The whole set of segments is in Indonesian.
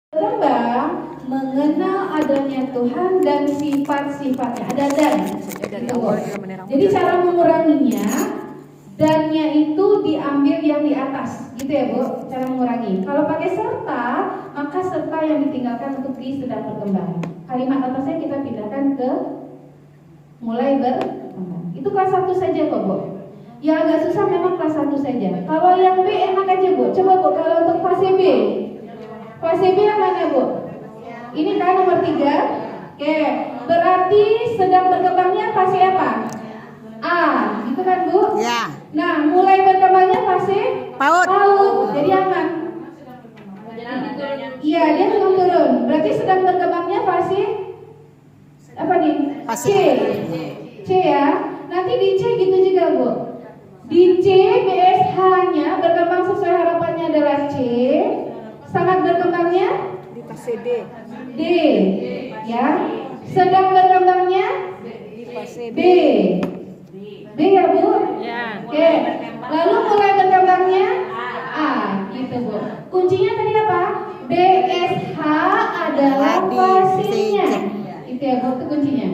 Berkembang mengenal adanya Tuhan dan sifat-sifatnya. Ada dan. Jadi cara menguranginya, dannya itu diambil yang di atas, gitu ya Bu, cara mengurangi. Kalau pakai serta, maka serta yang ditinggalkan untuk di sedang berkembang. Kalimat atasnya kita pindahkan ke mulai berkembang. Itu kelas 1 saja kok Bu. Yang agak susah memang kelas 1 saja. Kalau yang B enak aja Bu. Coba Bu, kalau untuk fase B. Fase B yang mana Bu? Ini kan nomor 3. Oke, berarti sedang berkembangnya fase apa? A, gitu kan Bu? Ya. Nah, mulai berkembangnya fase PAUD. Jadi aman. Iya, dia sedang turun. Berarti sedang berkembangnya fase apa nih? Fase C ya. Nanti di C gitu juga Bu. Di C BSH-nya berkembang sesuai harapannya adalah C. Sangat berkembangnya Di fase D. D. Ya. Sedang berkembangnya Di fase B. B ya Bu? Ya. Oke. Lalu mulai berkembangnya A. Gitu Bu. Kuncinya tadi apa? BSH adalah fasenya. Itu ya Bu, itu kuncinya.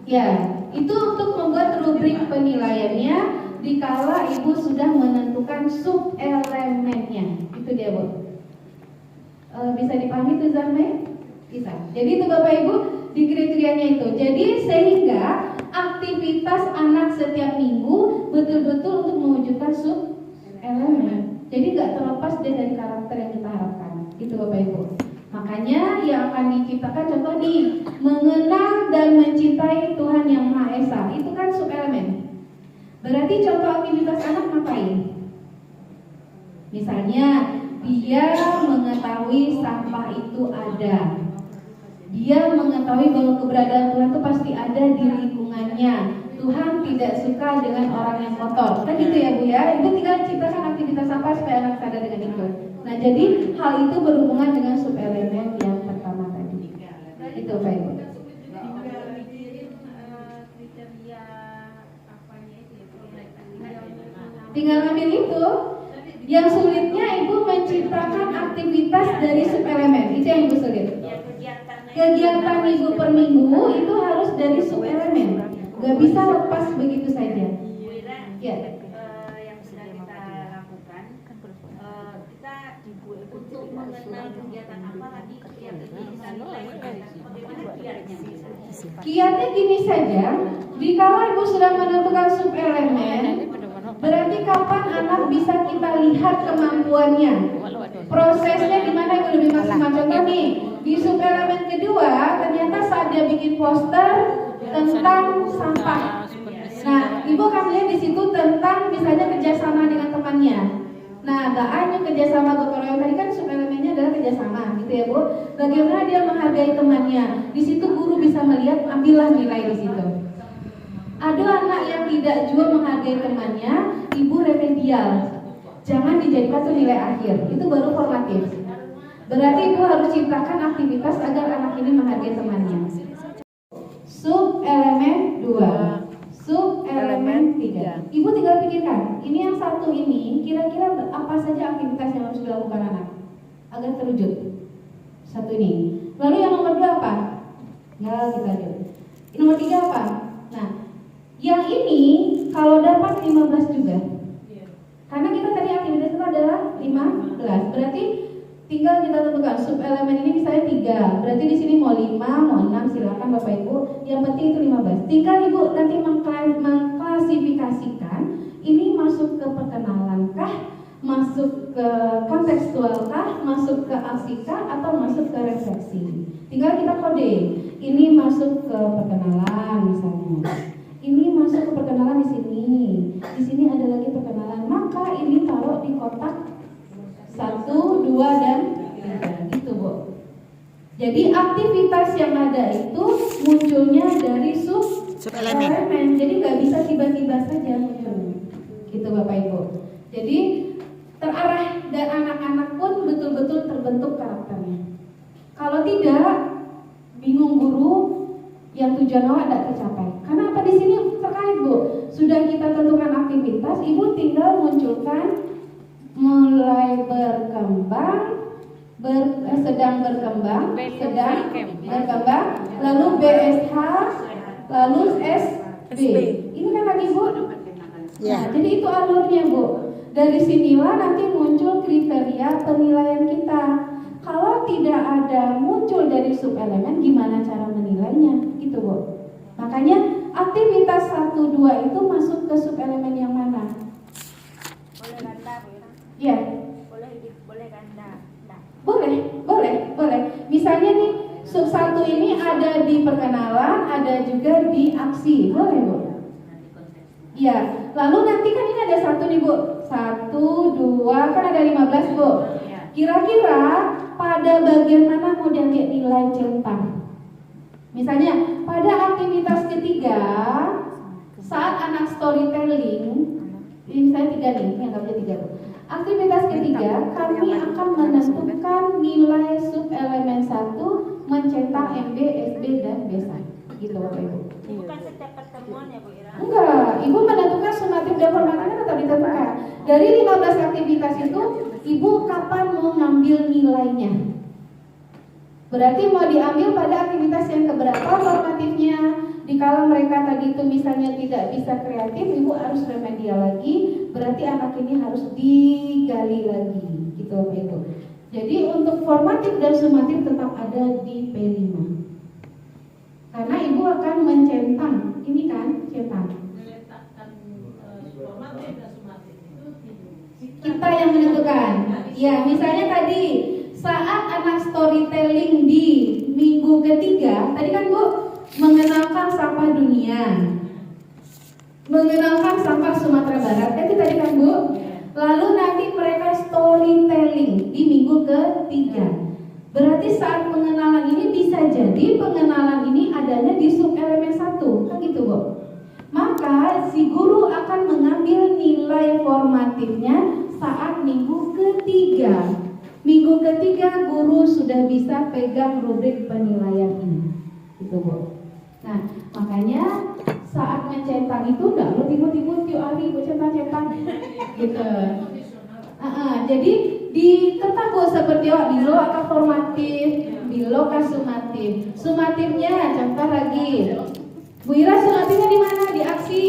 Ya, itu untuk membuat rubrik penilaiannya dikala Ibu sudah menentukan sub-elemennya. Itu dia Bu. Bisa dipahami tuh Zambe? Bisa. Jadi itu Bapak Ibu di kriterianya itu. Jadi sehingga aktivitas anak setiap minggu betul-betul untuk mewujudkan sub-elemen. Jadi nggak terlepas dari karakter yang kita harapkan. Gitu Bapak Ibu. Makanya yang akan diciptakan contoh nih, mengenal dan mencintai Tuhan Yang Maha Esa. Itu kan sub-elemen. Berarti contoh aktivitas anak ngapain? Misalnya dia mengetahui sampah itu ada. Dia mengetahui bahwa keberadaan Tuhan itu pasti ada di lingkungannya. Tuhan tidak suka dengan orang yang kotor. Kan gitu ya Bu ya. Ibu tinggal ciptakan aktivitas apa supaya anak sadar dengan itu. Nah jadi hal itu berhubungan dengan sub-elemen yang pertama tadi. Itu Pak Ibu. Tinggal ambil itu. Yang sulitnya Ibu menciptakan aktivitas dari sub-elemen. Itu yang Ibu sulit. Kegiatan Ibu per minggu itu harus dari sub-elemen. Gak bisa lepas begitu saja. Ya. Yang sedang kita lakukan, kita untuk mengenal kegiatan apa lagi yang bisa nilai bagaimana kiatnya. Kiatnya gini saja. Dikala Ibu sudah menentukan sub-elemen, berarti kapan anak bisa kita lihat kemampuannya? Prosesnya gimana Ibu lebih maksimal? Contoh nih, di sub-elemen kedua ternyata saat dia bikin poster tentang sampah. Nah, Ibu akan lihat di situ tentang misalnya kerjasama dengan temannya. Nah, gak hanya kerjasama gotong royong tadi kan sub-elemennya adalah kerjasama, gitu ya Bu. Bagaimana dia menghargai temannya? Di situ guru bisa melihat, ambillah nilai di situ. Ada anak yang tidak juga menghargai temannya, Ibu remedial. Jangan dijadikan itu nilai akhir. Itu baru formatif. Berarti Ibu harus ciptakan aktivitas agar anak ini menghargai temannya. Sub-elemen 2, sub-elemen 3. Ibu tinggal pikirkan, ini yang satu ini kira-kira apa saja aktivitas yang harus dilakukan anak agar terwujud. Satu ini. Lalu yang nomor 2 apa? Ya kita lihat. Nomor 3 apa? Nah, yang ini kalau dapat 15 juga. Karena kita tadi aktivitas itu adalah 15. Berarti tinggal kita tentukan sub-elemen ini misalnya 3. Berarti di sini mau 5, mau 6 silakan Bapak Ibu. Yang penting itu 15. Tinggal Ibu nanti mengklasifikasikan ini masuk ke perkenalankah, masuk ke kontekstualkah, masuk ke aksikah atau masuk ke refleksi. Tinggal kita kode. Ini masuk ke perkenalan misalnya. Ini masuk ke perkenalan di sini. Di sini ada lagi perkenalan. Maka ini taruh di kotak 1, 2, dan 3. Gitu Bu. Jadi aktivitas yang ada itu munculnya dari sub-elemen. Jadi nggak bisa tiba-tiba saja munculnya. Gitu Bapak Ibu. Jadi terarah dan anak-anak pun betul-betul terbentuk karakternya. Kalau tidak, bingung guru yang tujuan awal tidak tercapai. Karena apa di sini terkait Bu? Sudah kita tentukan aktivitas, Ibu tinggal munculkan mulai berkembang sedang berkembang, lalu BSH, lalu SB. Ini kan lagi Bu. Nah, jadi itu alurnya Bu. Dari sinilah nanti muncul kriteria penilaian kita. Kalau tidak ada muncul dari subelemen, gimana cara menilainya? Gitu Bu. Makanya aktivitas 1, 2 itu masuk ke subelemen yang mana? Boleh ganda Bu. Iya. Boleh ganda. Nah. Boleh. Misalnya nih, sub 1 ini ada di perkenalan, ada juga di aksi. Boleh Bu? Iya. Lalu nanti kan ini ada 1 nih Bu. 1, 2, kan ada 15 Bu. Kira-kira pada bagian mana mau diambil nilai centang? Misalnya pada aktivitas ketiga, saat anak storytelling, ini saya 3 nih, yang nggak 3 Bu. Aktivitas ketiga, kami akan menentukan nilai subelemen 1 mencetak MB, SB, dan B1. Gitu Bapak Ibu. Bukan setiap pertemuan ya Bu Ira? Enggak, Ibu menentukan sumatif dan formatifnya tetap ditentukan. Dari 15 aktivitas itu, Ibu kapan mau ngambil nilainya? Berarti mau diambil pada aktivitas yang keberapa formatifnya. Dikala mereka tadi itu misalnya tidak bisa kreatif, Ibu harus remedial lagi. Berarti anak ini harus digali lagi, gitu Bapak Ibu. Jadi untuk formatif dan sumatif tetap ada di P5. Karena Ibu akan mencentang, ini kan centang. Kita yang menentukan. Ya, misalnya tadi saat anak storytelling di minggu ketiga, tadi kan Bu mengenalkan sampah dunia, mengenalkan sampah Sumatera Barat, itu tadi kan Bu. Lalu nanti mereka storytelling di minggu ketiga. Berarti saat pengenalan ini bisa jadi pengenalan ini adanya di subelemen 1, kan gitu Bu. Maka si guru akan mengambil nilai formatifnya saat minggu ketiga. Minggu ketiga guru sudah bisa pegang rubrik penilaian ini, gitu Bu. Nah, makanya saat mencetak itu enggak lo tiba-tiba tiap hari cetak-cetak gitu. Jadi diketak Bu seperti bilo akan formatif, bilo kan sumatif. Sumatifnya contoh lagi. Bu Ira sumatifnya di mana? Di aksi.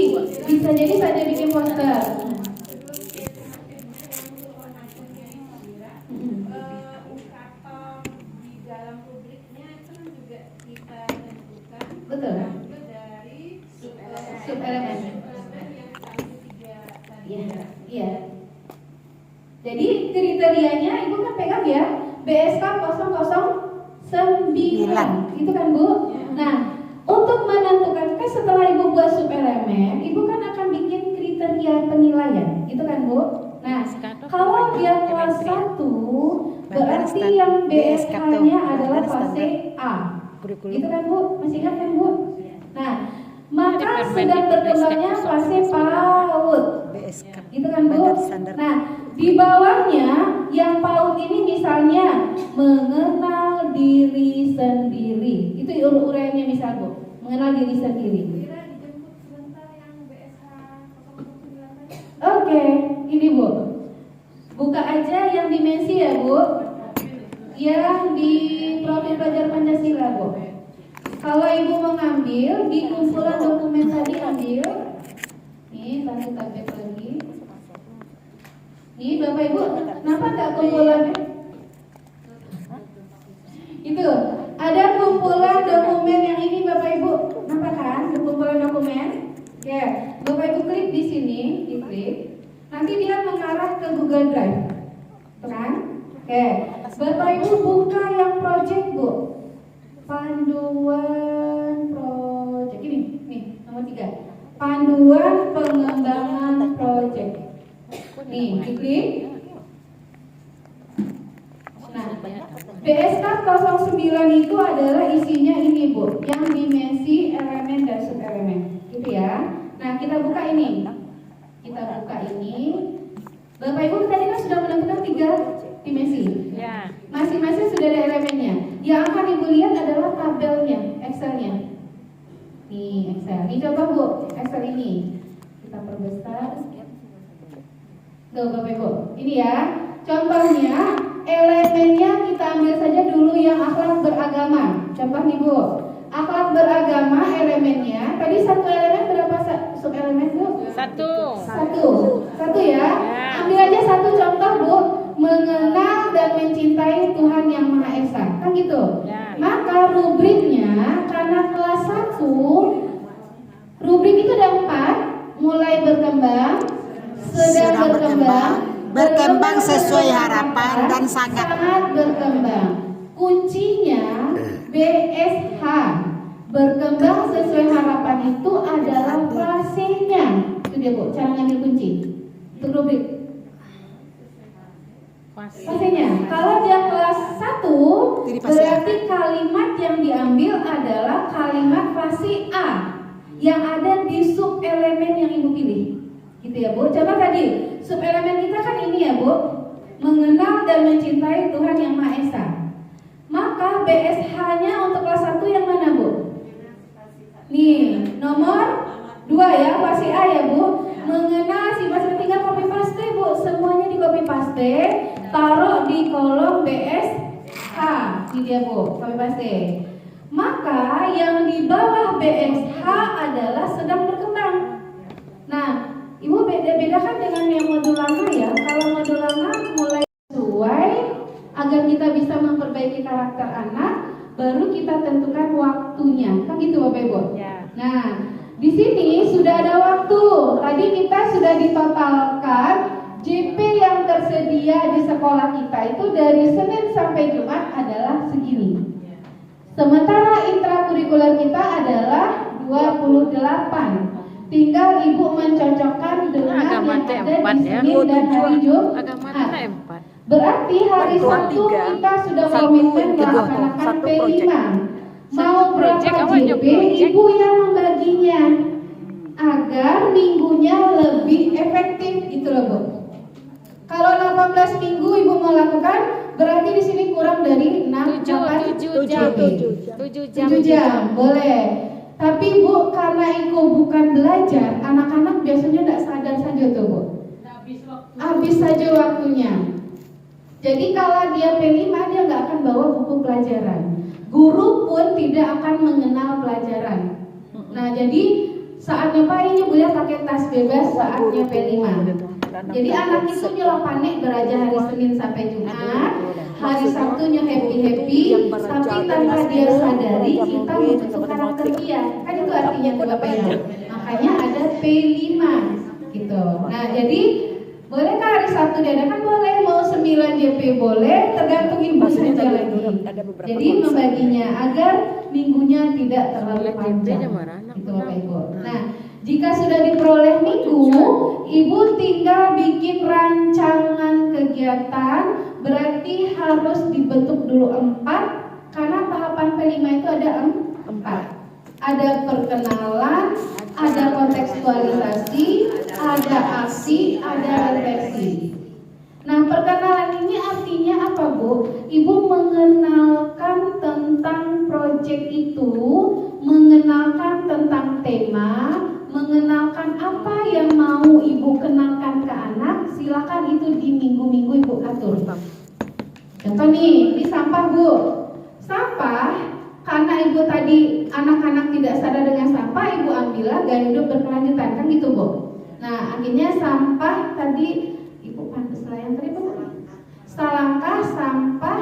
Bisa jadi saja bikin poster. Betul. Dari subelemen. Iya. Jadi kriterianya Ibu kan pegang ya, BSK 009. Itu kan Bu. Nah, untuk menentukan kan setelah Ibu buat subelemen, Ibu kan akan bikin kriteria penilaian, gitu kan Bu. Nah, kalau dia kelas 1, berarti yang BSK-nya adalah fase A. Gitu kan Bu, masih ingat kan Bu? Nah, maka sedang berkembangnya fase PAUD. Gitu kan Bu? Nah, di bawahnya yang PAUD ini misalnya mengenal diri sendiri. Itu uraiannya misal Bu, mengenal diri sendiri. Oke, ini Bu. Buka aja yang dimensi ya Bu. Yang di profil pelajar Pancasila Bu. Kalau Ibu mau ngambil di kumpulan dokumen tadi ambil. Nih, satu tablet lagi. Nih Bapak Ibu, kenapa enggak kumpulannya? Itu ada kumpulan dokumen yang ini Bapak Ibu. Nampak kan? Kumpulan dokumen. Oke, Bapak Ibu klik di sini, diklik. Nanti dia mengarah ke Google Drive. Tuh kan? Oke, Bapak Ibu buka yang project Bu. Panduan project ini, nih nomor 3. Panduan pengembangan project. Nih, diklik. Nah, BSK 09 itu adalah isinya ini Bu, yang dimensi elemen dan subelemen, gitu ya. Nah, kita buka ini. Kita buka ini. Bapak Ibu tadi kan sudah menentukan 3 dimensi. Ya. Masing-masing sudah ada elemennya. Yang akan Ibu lihat adalah tabelnya, Excelnya. Nih Excel. Ini coba Bu, Excel ini kita perbesar. Tuh Bapak Ibu, ini ya. Contohnya elemennya kita ambil saja dulu yang akhlak beragama. Contoh nih Bu, akhlak beragama elemennya, tadi satu elemen berapa sub elemen Bu? Satu ya. Ambil aja satu contoh Bu, mengenal dan mencintai Tuhan yang Maha Esa, kan gitu. Maka rubriknya karena kelas 1, rubrik itu ada 4, mulai berkembang, sedang berkembang sesuai harapan dan sangat berkembang. Kuncinya BSH, berkembang sesuai harapan itu adalah fasenya. Itu dia Bu, cara ngambil kunci untuk rubrik. Fasenya. Kalau dia kelas 1, berarti kalimat yang diambil adalah kalimat fase A yang ada di sub elemen yang Ibu pilih. Gitu ya Bu. Coba tadi sub elemen kita kan ini ya Bu, mengenal dan mencintai Tuhan yang Maha Esa. Maka BSH-nya untuk kelas 1 yang mana Bu? Nih, nomor 2 ya, fase A ya Bu. Mengenal si Mas, tinggal copy paste Bu, semuanya di copy paste, taruh di kolom BSH. Ini dia Bu, copy paste. Maka yang di bawah BSH adalah sedang berkembang. Nah, Ibu beda-bedakan dengan yang modul lama ya. Kalau modul lama mulai sesuai agar kita bisa memperbaiki karakter anak, baru kita tentukan waktunya. Kan gitu Bapak Ibu? Ya. Nah, di sini sudah ada waktu. Tadi kita sudah ditotalkan JP yang tersedia di sekolah kita itu dari Senin sampai Jumat adalah segini. Sementara intrakurikuler kita adalah 28. Tinggal Ibu mencocokkan dengan yang ada di Senin dan hari Jumat. Berarti hari Sabtu kita sudah komitmen melaksanakan P5. Mau berapa JP, Ibu yang membaginya agar minggunya lebih efektif, gitu loh Bu. Kalau 18 minggu Ibu mau lakukan, berarti di sini kurang dari 7 jam, boleh. Tapi Bu, karena Ibu bukan belajar, anak-anak biasanya tidak sadar saja tuh Bu. Habis saja waktunya. Jadi kalau dia P5, dia nggak akan bawa buku pelajaran. Guru pun tidak akan mengenal pelajaran. Nah, jadi saatnya Pak ini boleh pakai tas bebas saatnya P5. Jadi anak itu panik belajar hari Senin sampai Jumat, hari Sabtunya happy-happy, tapi tanpa dia sadari kita membentuk karakter dia. Kan itu artinya tuh Bapak ya. Makanya ada P5 gitu. Nah, jadi bolehkah hari Sabtu diadakan? Boleh, mau 9 JP boleh, tergantung Ibu saja lagi. Jadi membaginya agar minggunya tidak terlalu panjang. Itu Bapak Ibu. Nah, jika sudah diperoleh minggu, Ibu tinggal bikin rancangan kegiatan, berarti harus dibentuk dulu 4, karena tahapan P5 itu ada 4. Ada perkenalan, ada kontekstualisasi, ada aksi, ada refleksi. Nah, perkenalan ini artinya apa Bu? Ibu mengenalkan tentang proyek itu, mengenalkan tentang tema, mengenalkan apa yang mau Ibu kenalkan ke anak. Silakan itu di minggu-minggu Ibu atur. Contoh nih, ini sampah Bu. Sampah, karena Ibu tadi anak-anak tidak sadar dengan sampah, Ibu ambillah gaya hidup berkelanjutan, kan gitu Bu. Nah, akhirnya sampah tadi Ibu pantas yang tadi Bu. Selangkah sampah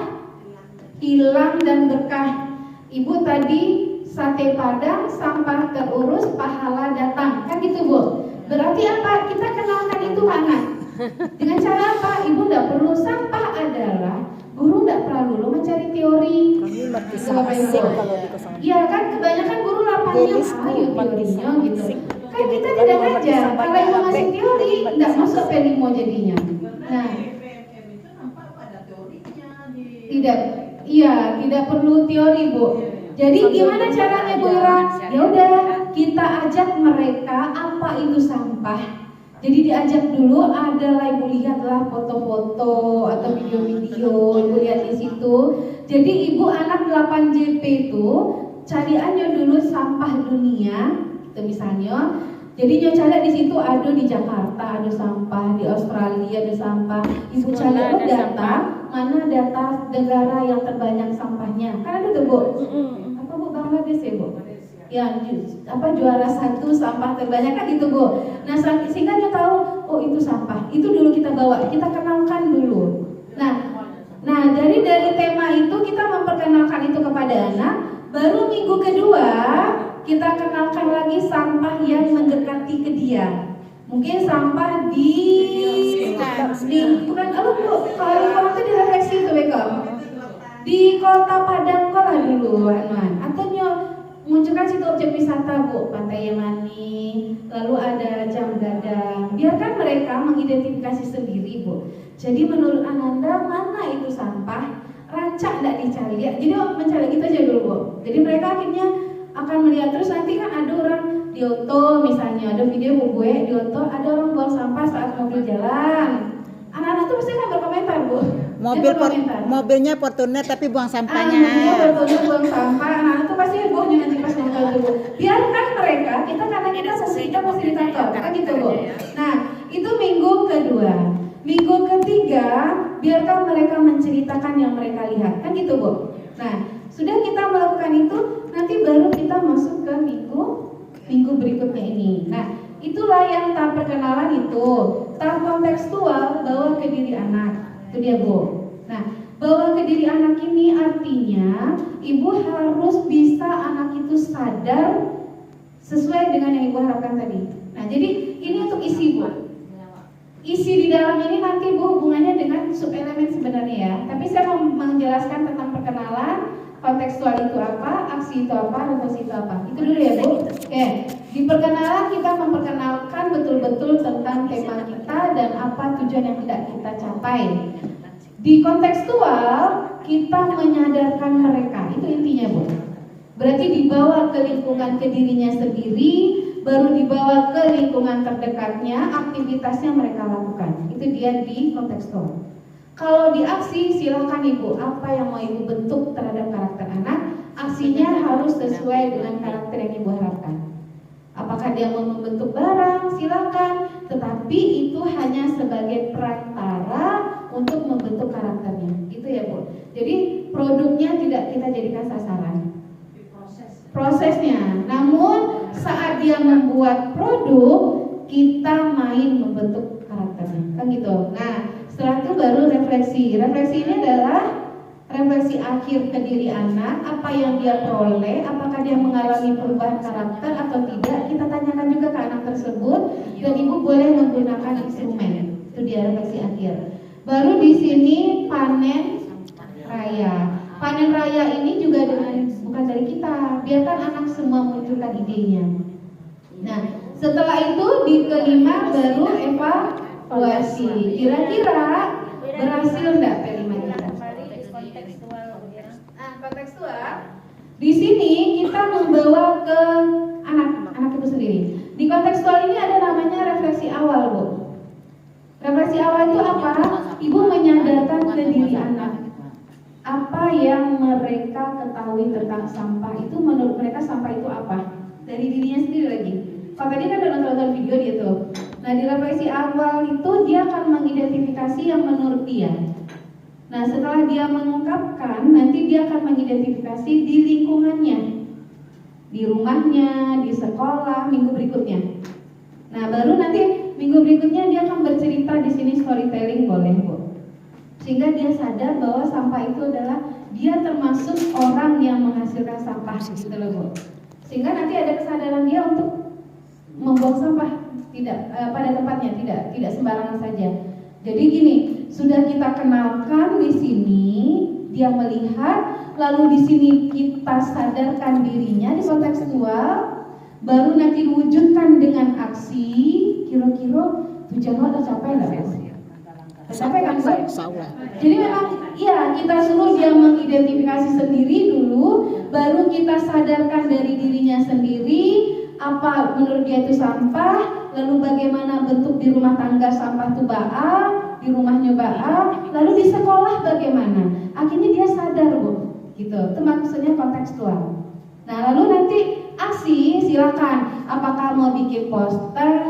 hilang dan berkah. Ibu tadi sate padang, sampah terurus, pahala datang, kan gitu Bu. Berarti apa? Kita kenalkan itu anak. Dengan cara apa? Ibu tidak perlu, sampah adalah guru tidak perlu mencari teori. Iya kan, kebanyakan guru lapangnya ayo teorinya gitu. Kan kita tidak ngajar. Kalau Ibu ngasih teori, tidak masuk P5 jadinya. Nah, tidak perlu teori Bu. Jadi gimana caranya Bu Ira? Ya udah, kita ajak mereka apa itu sampah. Jadi diajak dulu, adalah Ibu lihatlah foto-foto atau video-video, Ibu lihat di situ. Jadi Ibu anak 8 JP itu cariannya dulu sampah dunia, itu misalnya. Jadi nyocalnya di situ ada di Jakarta ada sampah, di Australia ada sampah. Ibu cari data mana data negara yang terbanyak sampahnya. Kan ada tuh Bu. Apa Bu, Bangladesh ya Bu? Ya, juara 1 sampah terbanyak kan gitu Bu. Nah sehingga dia tahu, oh itu sampah. Itu dulu kita bawa, kita kenalkan dulu. Nah dari tema itu kita memperkenalkan itu kepada anak. Baru minggu kedua kita kenalkan lagi sampah yang mendekati ke dia. Mungkin sampah di bukan Bu, kalau itu direfleksi itu Bekom. Di Kota Padang lah dulu Anuan. Atau munculkan situ objek wisata Bu, Pantai Yemani, lalu ada Jam Gadang. Biarkan mereka mengidentifikasi sendiri Bu. Jadi menurut Ananda mana itu sampah? Rancak tidak dicari ya. Jadi mencari gitu aja dulu Bu. Jadi mereka akhirnya akan melihat, terus nanti kan ada orang di Oto misalnya, ada video Bu gue di Oto ada orang buang sampah saat mobil jalan. Anak-anak tuh pasti akan berkomentar Bu. Mobilnya Fortuner tapi buang sampahnya. Mobilnya Fortuner buang sampah. Anak-anak tuh pasti hebohnya nanti pas nonton tuh Bu. Biarkan mereka, karena kita mesti ditonton, kan gitu Bu. Nah itu minggu kedua. Minggu ketiga biarkan mereka menceritakan yang mereka lihat, kan gitu Bu. Nah sudah kita melakukan itu, nanti baru kita masuk ke minggu berikutnya ini. Nah itulah yang tahap perkenalan itu. Tahap kontekstual bawa ke diri anak, itu dia Bu. Nah bawa ke diri anak ini artinya ibu harus bisa anak itu sadar sesuai dengan yang ibu harapkan tadi. Nah jadi ini untuk isi Bu. Isi di dalam ini nanti Bu hubungannya dengan subelemen sebenarnya ya. Tapi saya mau menjelaskan tentang perkenalan, kontekstual itu apa, aksi itu apa, refleksi itu apa. Itu dulu ya Bu. Oke. Di perkenalan kita memperkenalkan betul-betul tentang tema kita dan apa tujuan yang tidak kita capai. Di kontekstual kita menyadarkan mereka. Itu intinya Bu. Berarti dibawa ke lingkungan ke dirinya sendiri, baru dibawa ke lingkungan terdekatnya, aktivitasnya mereka lakukan. Itu dia di kontekstual. Kalau di aksi silakan Ibu, apa yang mau Ibu bentuk terhadap karakter anak, aksinya harus sesuai dengan karakter yang Ibu harapkan. Apakah dia mau membentuk barang, silakan, tetapi itu hanya sebagai perantara untuk membentuk karakternya. Itu ya Bu. Jadi produknya tidak kita jadikan sasaran. Prosesnya. Namun saat dia membuat produk, kita main membentuk karakternya. Kan gitu. Nah, setelah itu baru refleksi. Refleksi ini adalah refleksi akhir ke diri anak, apa yang dia peroleh, apakah dia mengalami perubahan karakter atau tidak. Kita tanyakan juga ke anak tersebut dan Ibu boleh menggunakan instrumen. Itu dia refleksi akhir. Baru di sini panen raya. Panen raya ini juga bukan dari kita. Biarkan anak semua munculkan idenya. Nah, setelah itu di kelima baru evaluasi. Kira-kira berhasil enggak P5 kita? Kontekstual. Di sini kita membawa ke anak itu sendiri. Di kontekstual ini ada namanya refleksi awal, Bu. Refleksi awal itu apa? Ibu menyadarkan ke diri anak. Apa yang mereka ketahui tentang sampah itu, menurut mereka sampah itu apa? Dari dirinya sendiri lagi. Kalau tadi kan udah nonton video dia tuh. Nah di refleksi awal itu dia akan mengidentifikasi yang menurut dia. Nah setelah dia mengungkapkan, nanti dia akan mengidentifikasi di lingkungannya, di rumahnya, di sekolah, minggu berikutnya. Nah baru nanti minggu berikutnya dia akan bercerita di sini storytelling boleh Bu. Sehingga dia sadar bahwa sampah itu adalah dia termasuk orang yang menghasilkan sampah gitu loh Bu. Sehingga nanti ada kesadaran dia untuk membuang sampah pada tempatnya, tidak sembarangan saja. Jadi gini, sudah kita kenalkan di sini, dia melihat, lalu di sini kita sadarkan dirinya di kontekstual, baru nanti wujudkan dengan aksi. Kira-kira tujuan lo tercapai nggak? Tercapai kan Bu? Jadi memang iya kita suruh dia mengidentifikasi sendiri dulu, baru kita sadarkan dari dirinya sendiri apa menurut dia itu sampah, lalu bagaimana bentuk di rumah tangga sampah itu di rumahnya lalu di sekolah bagaimana. Akhirnya dia sadar Bu, gitu. Itu maksudnya kontekstual. Nah lalu nanti ASI silakan. Apakah mau bikin poster,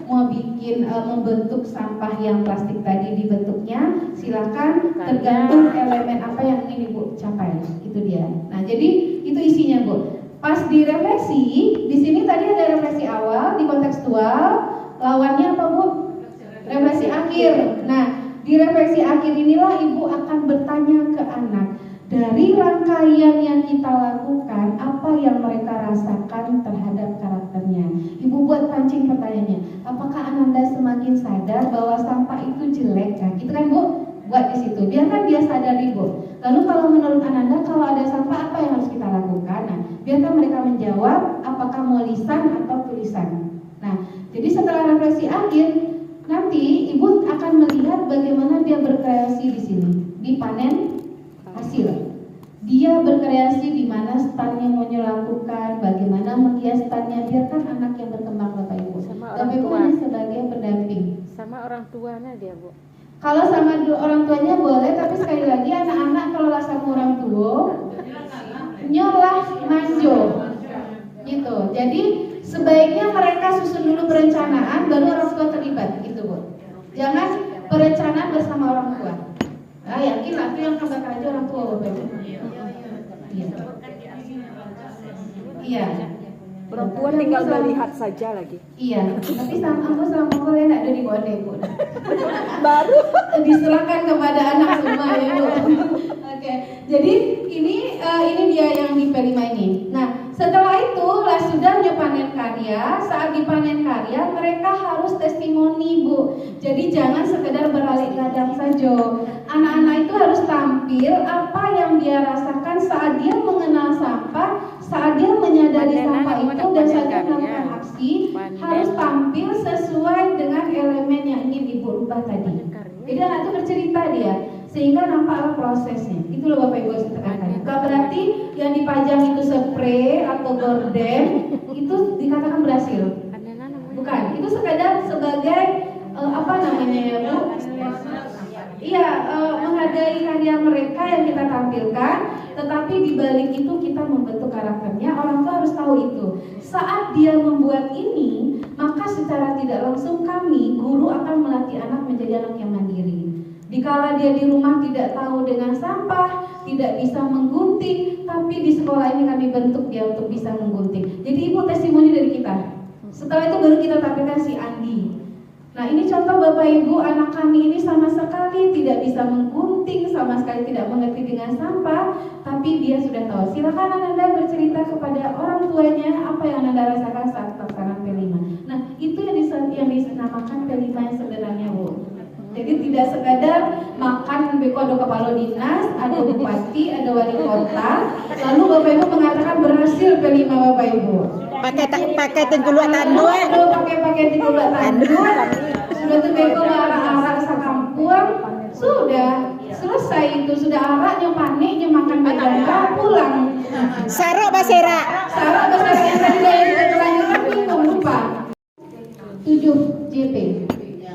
mau bikin membentuk sampah yang plastik tadi dibentuknya, silakan. Tergantung elemen apa yang ingin Ibu capai. Itu dia. Nah, jadi itu isinya Bu. Pas di refleksi, di sini tadi ada refleksi awal, di kontekstual, lawannya apa Bu? Refleksi akhir. Nah, di refleksi akhir inilah Ibu akan bertanya ke anak, dari rangkaian yang kita lakukan, apa yang mereka rasakan terhadap karakternya. Ibu buat pancing pertanyaannya, apakah Ananda semakin sadar bahwa sampah itu jelek kan? Itu kan Bu, buat di situ. Biarkan dia sadar Ibu. Lalu kalau menurut Ananda, kalau ada sampah apa yang harus kita lakukan? Nah, biarkan mereka menjawab apakah mau lisan atau tulisan. Nah, jadi setelah refleksi akhir, nanti Ibu akan melihat bagaimana dia berkreasi di sini, di panen hasil. Dia berkreasi di mana stannya mau lakukan, bagaimana menghias stannya. Biarkan anak yang berkembang Bapak Ibu. Bapak Ibu hanya sebagai pendamping. Sama orang tuanya dia Bu. Kalau sama orang tuanya boleh, tapi sekali lagi anak-anak kalau sama orang tua nyolah manjo gitu. Jadi sebaiknya mereka susun dulu perencanaan, baru orang tua terlibat gitu Bu. Jangan perencanaan bersama orang tua. Nah, yakin lah itu yang bakal aja orang tua Bapak Ibu. Iya. Iya. Orang tua tinggal melihat saja lagi. Iya. Tapi aku sama kalian ada di bawah Bu. Baru Diserahkan kepada anak semua ya Bu. Oke. Jadi ini dia yang di P5 ini. Nah, setelah itu lah sudah panen karya. Saat dipanen karya mereka harus testimoni Bu. Jadi jangan sekedar beralik ladang saja. Anak-anak itu harus tampil apa yang dia rasakan saat dia mengenal sampah, saat dia menyadari sampah itu, dan saat dia melakukan aksi. Harus tampil sesuai dengan elemen yang ingin Ibu rubah tadi. Jadi anak itu bercerita dia, sehingga nampaklah prosesnya. Itu loh Bapak Ibu harus tekankan. Bukan berarti yang dipajang itu spray atau gorden itu dikatakan berhasil. Bukan, itu sekadar sebagai apa namanya ya Bu? Iya, menghargai karya mereka yang kita tampilkan, tetapi di balik itu kita membentuk karakternya. Orang tua harus tahu itu. Saat dia membuat ini, maka secara tidak langsung kami, guru akan melatih anak menjadi anak yang mandiri. Dikala dia di rumah tidak tahu dengan sampah, tidak bisa menggunting, tapi di sekolah ini kami bentuk dia untuk bisa menggunting. Jadi Ibu testimoni dari kita. Setelah itu baru kita tampilkan si Andi. Nah, ini contoh Bapak Ibu, anak kami ini sama sekali tidak bisa menggunting, sama sekali tidak mengerti dengan sampah, tapi dia sudah tahu. Silakan Anda bercerita kepada orang tuanya apa yang Anda rasakan saat pelaksanaan P5. Nah, itu yang dinamakan P5 yang sebenarnya Bu. Jadi tidak sekadar makan beko ada kepala dinas, ada bupati, ada wali kota, lalu Bapak Ibu mengatakan berhasil P5 Bapak Ibu. Pakai tengkulak tandu. Pakai tengkulak tandu. Sudah tuh beko arak-arak sakampung, sudah selesai itu, sudah araknya paniknya makan bedangka pulang. Sarok basera. Sarok basera yang tadi kita terlanjurkan bingung lupa. 7 JP.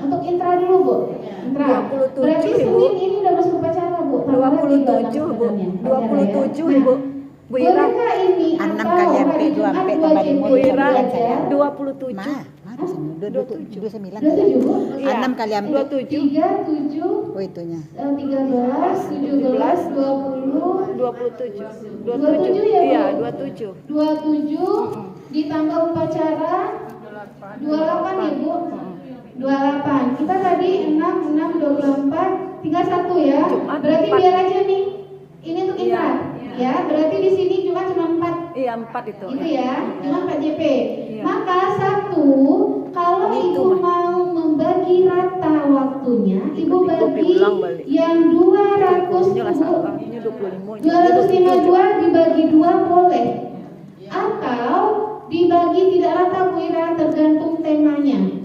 Untuk intra dulu Bu. Intra. 27, Berarti Senin ini udah masuk upacara Bu. 27 Bu. 27 Ibu. Bu Ira. Bolehkah ini 6 kali MP 2 MP tambah 5 Bu Ira 27. 29. 6 kali MP 27. 37 oh itunya 13 17 20 27. 27 ya Bu? Iya, 27. 27 ditambah upacara 28 ya Bu? 28. Kita tadi 6 24 tinggal 1 ya. Berarti biar aja nih. Ini untuk Intra. Ya, berarti di sini cuma 4. Iya, 4 itu. Itu ya, cuma 4 JP. Iya. Maka 1, kalau Ibu mau membagi rata waktunya, Ibu bagi yang 200 Ini 25. 252 dibagi 2 boleh. Atau dibagi tidak rata Bu Ira, tergantung temanya.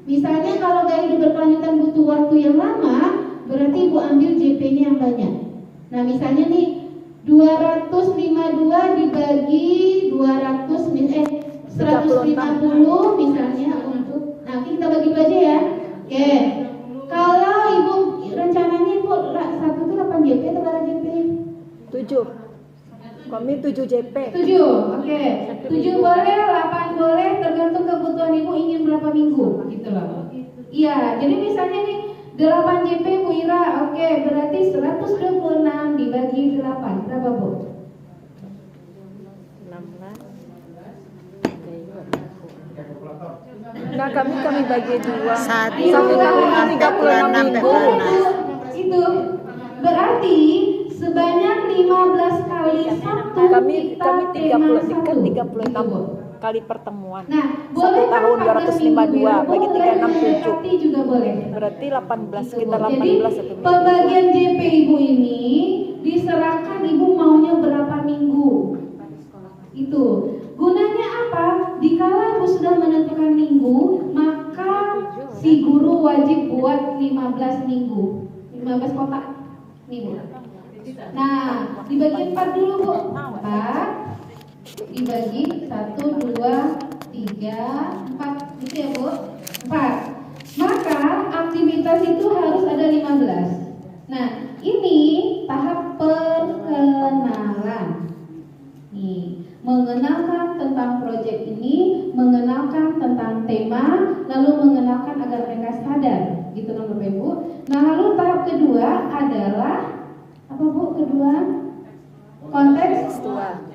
Misalnya kalau gaya hidup berkelanjutan butuh waktu yang lama, berarti Ibu ambil JP-nya yang banyak. Nah, misalnya nih 252 dibagi 150 misalnya untuk, nah kita bagi dulu aja ya. Oke. Kalau Ibu rencananya Ibu 1 itu 8 JP atau berapa JP? 7. 7 Kami 7 JP. 7, oke. 7 boleh, 8 boleh, tergantung kebutuhan ibu ingin berapa minggu, gitu loh. Iya, jadi misalnya nih 8 JP Bu Ira, oke, berarti 126 dibagi 8, berapa Bu? 16. Nah, kami bagi 2. Satu tahun 36 minggu. Itu berarti sebanyak 15 kali satu Kami kita tema 36 gitu, Bu. kali pertemuan. Nah, 1 boleh tahun 252 bagi 3 6 7. juga boleh. Berarti 18 Gitu, kita Bu. 18 Jadi satu minggu. pembagian JP ibu ini diserahkan ibu maunya berapa minggu. Itu gunanya apa? Dikala ibu sudah menentukan minggu, maka si guru wajib buat 15 minggu, 15 kotak nih Bu. Nah, dibagi 4 dulu Bu. 4 dibagi 1, 2, 3, 4 gitu ya Bu. 4. Maka aktivitas itu harus ada 15. Nah, ini tahap perkenalan. Nih, mengenalkan tentang proyek ini, mengenalkan tentang tema, lalu mengenalkan agar mereka sadar, gitu kan Bapak Ibu. Nah, lalu tahap kedua adalah apa Bu? Kedua kontekstual.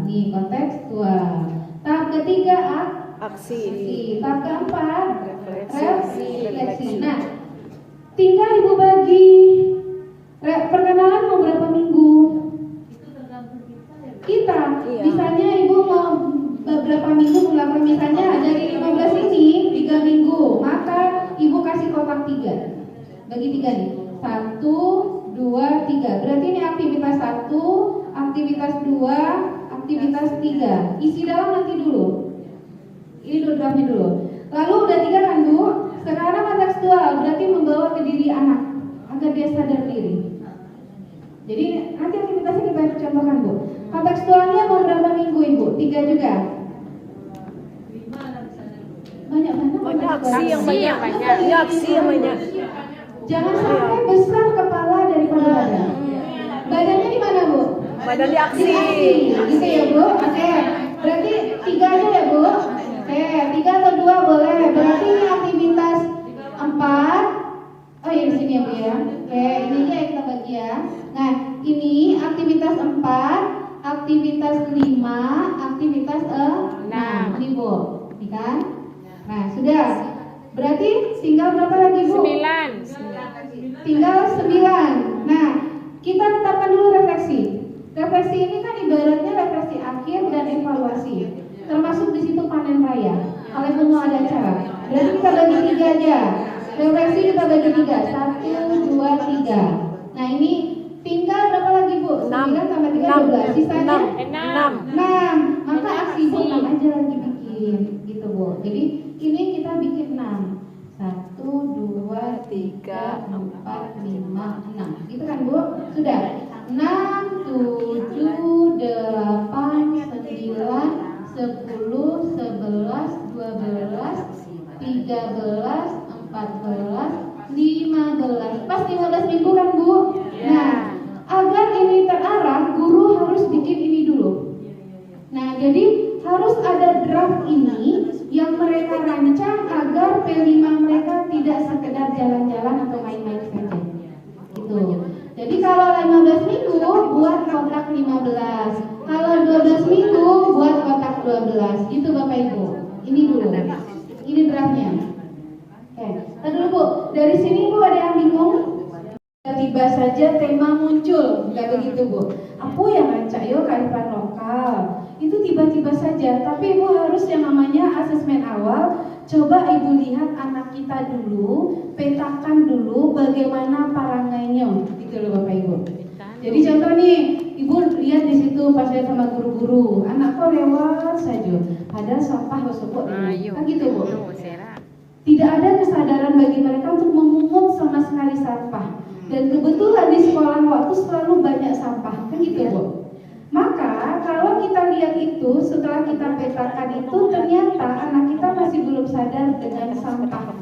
Nih, kontekstual. Tahap ketiga Aksi. Tahap keempat Refleksi. refleksi. Nah, tinggal ibu bagi perkenalan mau berapa minggu? Kita, Iya. misalnya ibu mau beberapa minggu melakukan, misalnya dari 15 ini 3 minggu, maka ibu kasih kotak 3. Bagi 3 nih. 1, 2, 3. Berarti ini aktivitas 1, aktivitas 2, aktivitas 3. Isi dalam nanti dulu. Ini dulu draftnya dulu. Lalu udah 3 kan Bu? Sekarang kontekstual berarti membawa ke diri anak agar dia sadar diri. Jadi nanti aktivitasnya kita contohkan Bu. Kontekstualnya mau berapa minggu Ibu? 3 juga. Banyak Aksi yang banyak. Ya, aksi yang banyak. Jangan sampai besar kepala daripada badan. Badannya di mana Bu? Badan di aksi. Gitu ya Bu. Oke. Berarti 3 aja ya Bu. Oke, 3 atau 2 boleh. Berarti ini aktivitas 4. Oh ya di sini ya Bu ya. Oke, ini aja yang kita bagi ya. Nah, ini aktivitas 4, aktivitas 5, aktivitas 6. Ini Bu. Ini kan? Nah, sudah. Berarti tinggal berapa lagi Bu? 9. Tinggal 9. Nah, kita tetapkan dulu refleksi. Refleksi ini kan ibaratnya refleksi akhir dan evaluasi. Termasuk di situ panen raya. Kalian semua ada acara. Berarti kita bagi 3 aja. Refleksi kita bagi 3. 1, 2, 3. Nah, ini tinggal berapa lagi Bu? 9 tambah 3 12. Sisanya 6. Maka aksi Ibu 6 aja lagi bikin. Gitu Bu. Jadi ini kita bikin 6. 1, 2, 3, 4, 5, 6. Gitu kan Bu? Sudah. 6, 7, 8, 9, 10, 11, 12, 13, 14, 15. Pas 15 minggu kan Bu? Nah, agar ini terarah, guru harus bikin ini dulu. Nah, jadi harus ada draft ini yang mereka rancang agar P5 mereka tidak sekedar jalan-jalan atau main-main saja. Gitu. Jadi kalau 15 minggu buat kotak 15. Kalau 12 minggu buat kotak 12. Gitu Bapak Ibu. Ini dulu. Ini draftnya. Oke. Tadi dulu Bu, dari sini Bu ada yang bingung? Tiba saja tema muncul, nggak begitu Bu? Aku yang ngacak yuk kearifan lokal. Itu tiba-tiba saja, tapi Ibu harus yang namanya asesmen awal. Coba Ibu lihat anak kita dulu, petakan dulu bagaimana parangainya, gitu loh Bapak Ibu. Jadi contoh nih, Ibu lihat di situ pas lihat sama guru-guru, anak kok lewat saja, padahal sampah tersebut, kan gitu Bu. Tidak ada kesadaran bagi mereka untuk memungut sama sekali sampah. Dan kebetulan di sekolah waktu selalu banyak sampah, kan gitu Bu. Maka kalau kita lihat itu, setelah kita petakan itu, ternyata anak kita masih belum sadar dengan sampah.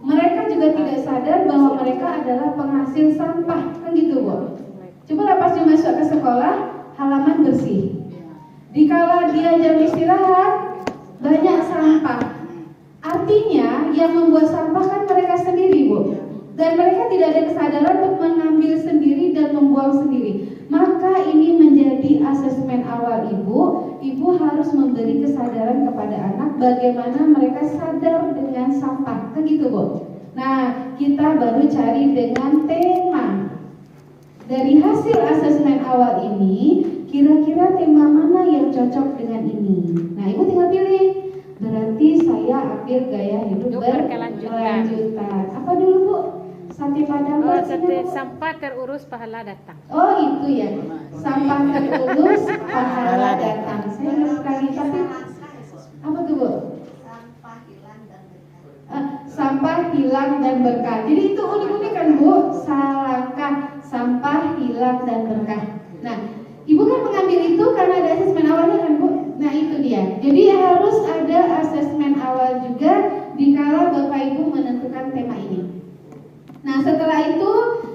Mereka juga tidak sadar bahwa mereka adalah penghasil sampah, kan gitu Bu. Coba pas dia masuk ke sekolah, halaman bersih. Dikala dia jam istirahat, banyak sampah. Artinya yang membuat sampah kan mereka sendiri, Bu. Dan mereka tidak ada kesadaran untuk mengambil sendiri dan membuang sendiri. Maka ini menjadi asesmen awal ibu. Ibu harus memberi kesadaran kepada anak bagaimana mereka sadar dengan sampah. Kan gitu, Bu. Nah, kita baru cari dengan tema. Dari hasil asesmen awal ini, kira-kira tema mana yang cocok dengan ini? Nah, ibu tinggal pilih. Berarti saya ambil gaya hidup berkelanjutan. Apa dulu, Bu? Sate padang. Oh, sate sampah terurus pahala datang. Oh, itu ya. Sampah terurus pahala datang. Saya ingat sekali, tapi apa tuh, Bu? Sampah hilang dan berkah. Jadi itu unik-unik kan, Bu? Salangkah sampah hilang dan berkah. Nah, ibu kan mengambil itu karena ada asesmen awalnya kan, Bu? Nah, itu dia. Jadi harus ada asesmen awal juga dikala Bapak Ibu menentukan tema ini. Nah, setelah itu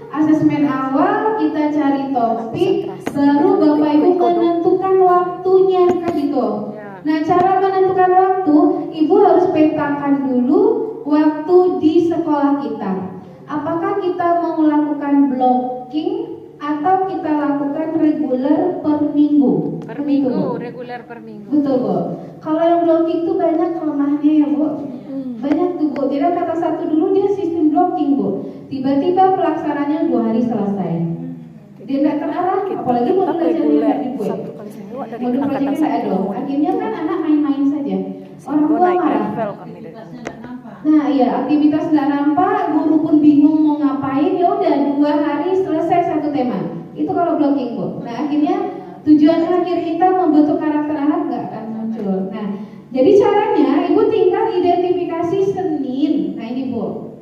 asesmen awal, kita cari topik, baru Bapak Ibu menentukan waktunya kan gitu. Nah, cara menentukan waktu, Ibu harus petakan dulu waktu di sekolah kita. Apakah kita mau melakukan blocking atau kita lakukan reguler per minggu? Per minggu, reguler per minggu. Betul, Bu. Kalau yang blocking itu banyak kelemahannya ya, Bu. Banyak tuh, Bu. Jadi kata satu dulu dia sistem blocking, Bu. Tiba-tiba pelaksananya 2 hari selesai. Dia nggak terarah, apalagi mau belajar Ibu. Modul belajarnya nggak ada. Akhirnya kan anak main-main saja. Orang tua marah. Nah, iya, aktivitas nggak nampak, guru pun bingung mau ngapain. Ya udah 2 hari selesai satu tema. Itu kalau blocking, Bu. Nah, akhirnya tujuan akhir kita membentuk karakter anak nggak akan muncul. Nah, jadi caranya Ibu tinggal identifikasi Senin. Nah, ini, Bu.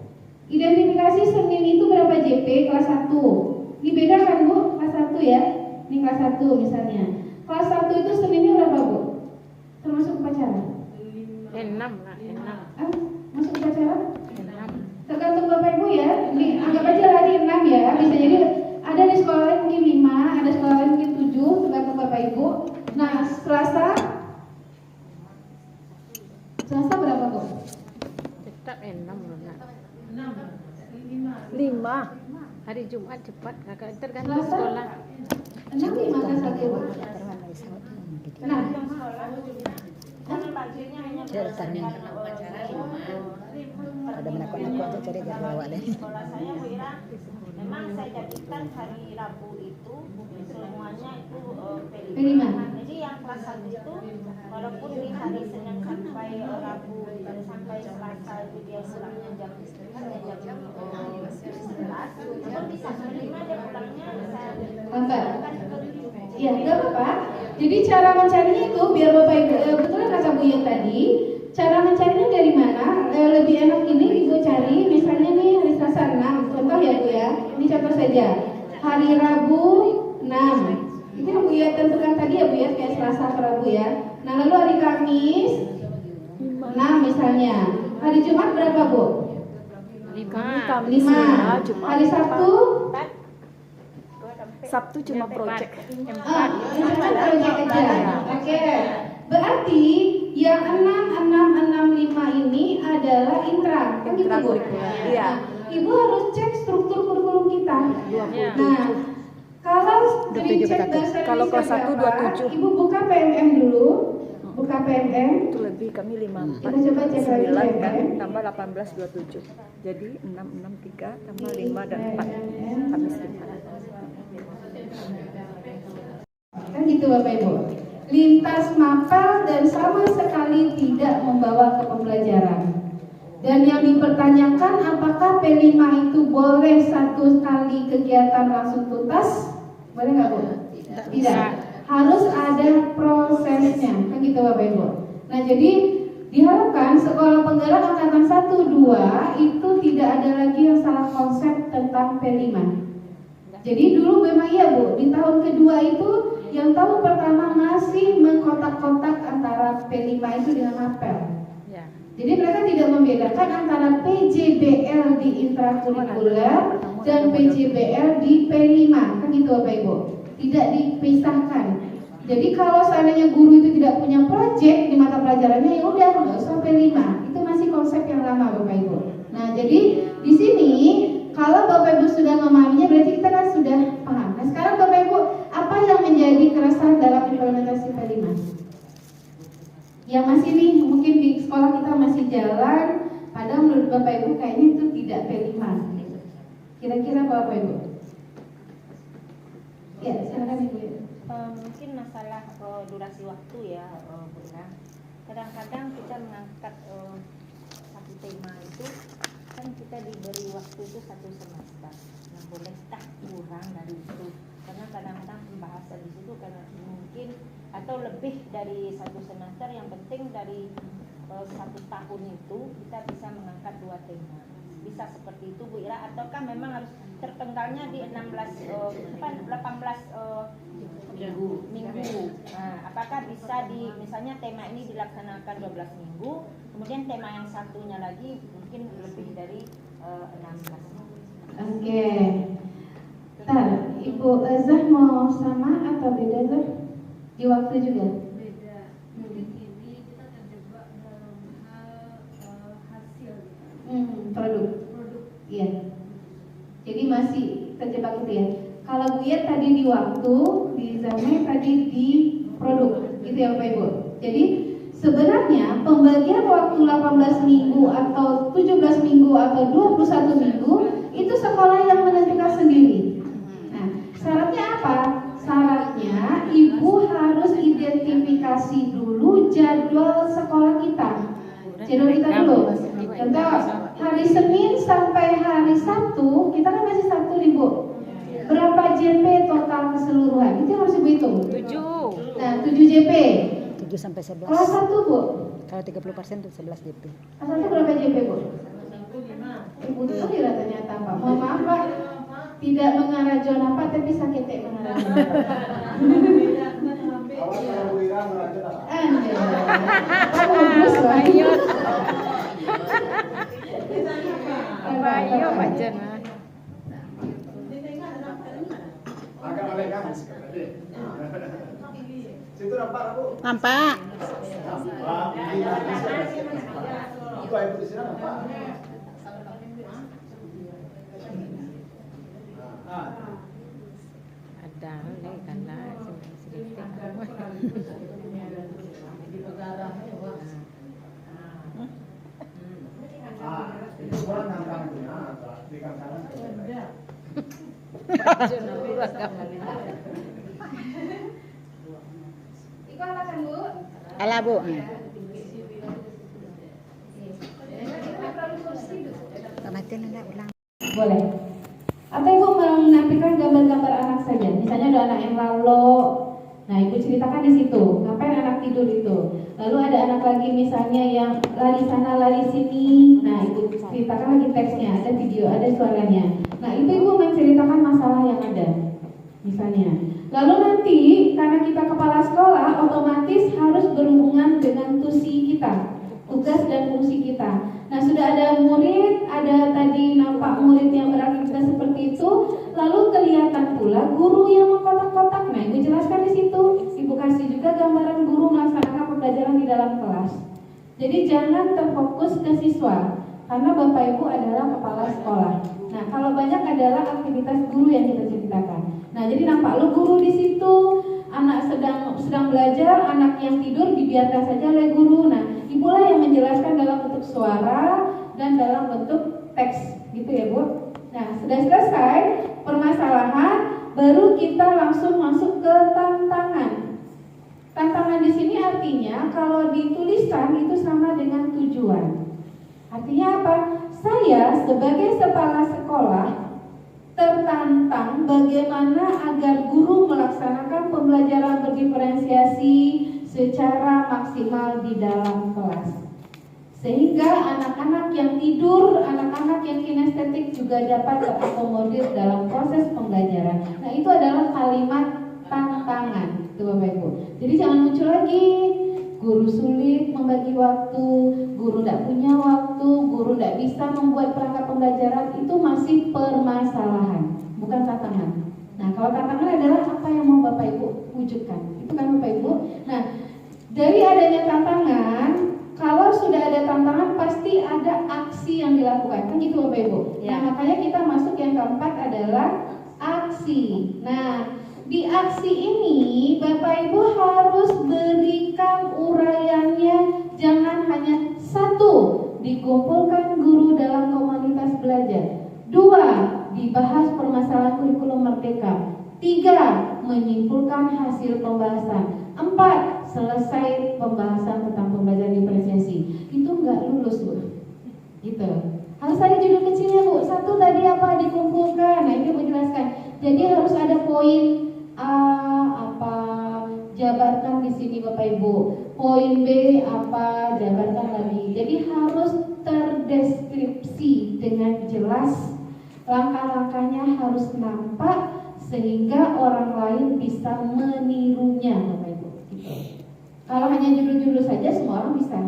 Identifikasi Senin itu berapa JP? Kelas 1. Ini beda kan, Bu? Kelas 1 ya. Ini kelas 1 misalnya. Kelas 1 itu Seninnya berapa, Bu? Termasuk upacara? 6 lah, 6. Masuk upacara? 6. Tergantung Bapak Ibu ya. Ini anggap aja hari 6 ya. Bisa jadi ada di sekolah lain mungkin 5, ada sekolah lain mungkin 7, tergantung Bapak Ibu. Nah, Selasa berapa, Bu? Tetap 6 loh, Nak. 5. Hari Jumat cepat, kakak tergantung sekolah. 6 5 ke 1. Nah, ada menakut-nakut untuk cari jadwal awalnya. Sekolah saya, Bu Ira, memang saya jadikan hari Rabu itu semuanya itu P5. Jadi yang kelas 1 itu walaupun di hari Senin sampai Rabu sampai Selasa itu dia pulangnya jam 11, namun bisa P5 dia pulangnya bisa lambat. Ya, nggak apa-apa. Jadi cara mencarinya itu biar Bapak Ibu, betul kata Bu Yun tadi. Cara mencarinya dari mana? Lebih enak ini Ibu cari, misalnya nih hari Selasa 6, contoh ya Bu ya. Ini contoh saja. Hari Rabu 6. Itu yang Bu ya tentukan tadi ya Bu ya, kayak Selasa atau Rabu ya. Nah, lalu hari Kamis 6 misalnya. Hari Jumat berapa, Bu? 5. Hari Sabtu cuma project. Project aja. Oke. Berarti yang 6 ini adalah intra. Kan gitu, Bu? Iya. Ibu harus cek struktur kurikulum kita. Nah, kalau cek dasar kalau kelas 1 27. Ibu buka PMM dulu. Buka PMM. Itu lebih kami 54. Kita coba cek lagi 9 kan PMM. tambah 18 27. Jadi 663 tambah 5 dan 4. Habis 5. Kan gitu Bapak Ibu. Lintas mapel dan sama sekali tidak membawa ke pembelajaran. Dan yang dipertanyakan apakah P5 itu boleh satu kali kegiatan langsung tuntas? Boleh nggak, Bu? Tidak. Harus ada prosesnya. Kan gitu Bapak Ibu. Nah, jadi diharapkan sekolah penggerak angkatan 1 2 itu tidak ada lagi yang salah konsep tentang P5. Jadi dulu memang iya, Bu, di tahun kedua itu yang tahun pertama masih mengkotak-kotak antara P5 itu dengan mapel. Ya. Jadi mereka tidak membedakan antara PJBL di intrakurikuler dan PJBL di P5, kan gitu Bapak Ibu. Tidak dipisahkan. Jadi kalau seandainya guru itu tidak punya proyek di mata pelajarannya, ya udah nggak usah P5. Itu masih konsep yang lama Bapak Ibu. Nah, jadi di sini kalau Bapak Ibu sudah memahaminya, berarti kita kan sudah paham. Nah, sekarang Bapak Ibu, apa yang menjadi keresahan dalam implementasi P5? Yang masih nih, mungkin di sekolah kita masih jalan, padahal menurut Bapak Ibu kayaknya itu tidak P5. Kira-kira Bapak Ibu? Ya, silakan Ibu. Mungkin masalah durasi waktu ya, Bunda. Kadang-kadang kita mengangkat satu tema itu, kan kita diberi waktu itu 1 semester. Nah, bolehkah kurang dari itu? Karena kadang-kadang pembahasan di situ karena mungkin atau lebih dari 1 semester, yang penting dari 1 tahun itu kita bisa mengangkat 2 tema. Bisa seperti itu Bu Ira, ataukah memang harus tertenggalnya di 18 minggu. Nah, apakah bisa misalnya tema ini dilaksanakan 12 minggu, kemudian tema yang satunya lagi mungkin lebih dari 16 minggu. Oke. Ntar, Ibu Zah mau sama atau beda Zah? Di waktu juga? Beda. Mungkin ini kita terjebak dalam hal hasil Produk. Iya. Jadi masih terjebak itu ya. Kalau Bu Yet tadi di waktu, di Zameh tadi di produk, gitu ya Bapak Ibu. Jadi sebenarnya pembagian waktu 18 minggu atau 17 minggu atau 21 minggu itu sekolah yang menentukan sendiri. Nah, syaratnya apa? Syaratnya Ibu harus identifikasi dulu jadwal sekolah kita. Jadwal kita dulu. Contoh, hari Senin sampai hari Sabtu, kita kan masih Sabtu nih Bu. Berapa JP total keseluruhan? Itu harus Ibu hitung. 7. Nah, 7 JP. 7 sampai 11. Kelas 1 Bu. Kalau 30% itu 11 JP. Kelas 1 berapa JP Bu? Ibu tuh ya ternyata Pak. Mohon maaf Pak. Tidak mengarah zona Pak, tapi sakit mengarah zona Pak. Bagus Pak. Ayo Pak Jana. Situ nampak Bu. Nampak. Itu air putih sini nampak. Ada nih karena sedikit. Itu orang nantang di kanan. Jana dua kali. Iko akan Bu. Alah Bu. Mati nak ulang. Boleh. Atau Ibu menampilkan gambar-gambar anak saja. Misalnya ada anak yang lalu. Nah, Ibu ceritakan di situ. Ngapain anak tidur itu? Lalu ada anak lagi misalnya yang lari sana, lari sini. Nah, Ibu ceritakan lagi teksnya, ada video, ada suaranya. Nah, itu Ibu menceritakan masalah yang ada. Misalnya. Lalu nanti karena kita kepala sekolah otomatis harus berhubungan dengan tusi kita, tugas dan fungsi kita. Nah, sudah ada murid, ada tadi nampak murid yang beraktivitas seperti itu, lalu kelihatan pula guru yang mengkotak-kotak. Nah, Ibu jelaskan di situ. Ibu kasih juga gambaran guru melaksanakan pembelajaran di dalam kelas. Jadi jangan terfokus ke siswa, karena Bapak Ibu adalah kepala sekolah. Nah, kalau banyak adalah aktivitas guru yang kita ceritakan. Nah, jadi nampak lo guru di situ, anak sedang belajar, anak yang tidur dibiarkan saja oleh guru. Nah, Ibulah yang menjelaskan dalam bentuk suara dan dalam bentuk teks, gitu ya Bu. Nah, sudah selesai permasalahan, baru kita langsung masuk ke tantangan. Tantangan di sini artinya kalau dituliskan itu sama dengan tujuan. Artinya apa? Saya sebagai kepala sekolah tertantang bagaimana agar guru melaksanakan pembelajaran berdiferensiasi secara maksimal di dalam kelas, sehingga anak-anak yang tidur, anak-anak yang kinestetik juga dapat terakomodir dalam proses pembelajaran. Nah, itu adalah kalimat tantangan, itu Bapak Ibu. Jadi jangan muncul lagi guru sulit membagi waktu, guru tidak punya waktu, guru tidak bisa membuat perangkat pembelajaran. Itu masih permasalahan, bukan tantangan. Nah, kalau tantangan adalah apa yang mau Bapak Ibu wujudkan. Itu kan Bapak Ibu. Nah, dari adanya tantangan, kalau sudah ada tantangan pasti ada aksi yang dilakukan. Kan gitu Bapak Ibu. Nah, makanya kita masuk yang keempat adalah aksi. Nah, di aksi ini Bapak Ibu harus berikan uraiannya, jangan hanya satu, dikumpulkan guru dalam komunitas belajar. 2, dibahas permasalahan kurikulum merdeka. 3, menyimpulkan hasil pembahasan. 4, selesai pembahasan tentang pembelajaran diferensiasi. Itu enggak lulus Bu. Gitu. Harus ada judul kecilnya Bu. 1 tadi apa, dikumpulkan. Nah, ini mau jelaskan. Jadi harus ada poin A apa, jabarkan di sini Bapak Ibu. Poin B apa, jabarkan lagi. Jadi harus terdeskripsi dengan jelas. Langkah-langkahnya harus nampak sehingga orang lain bisa menirunya Bapak Ibu. Gitu. Kalau hanya judul-judul saja semua orang bisa.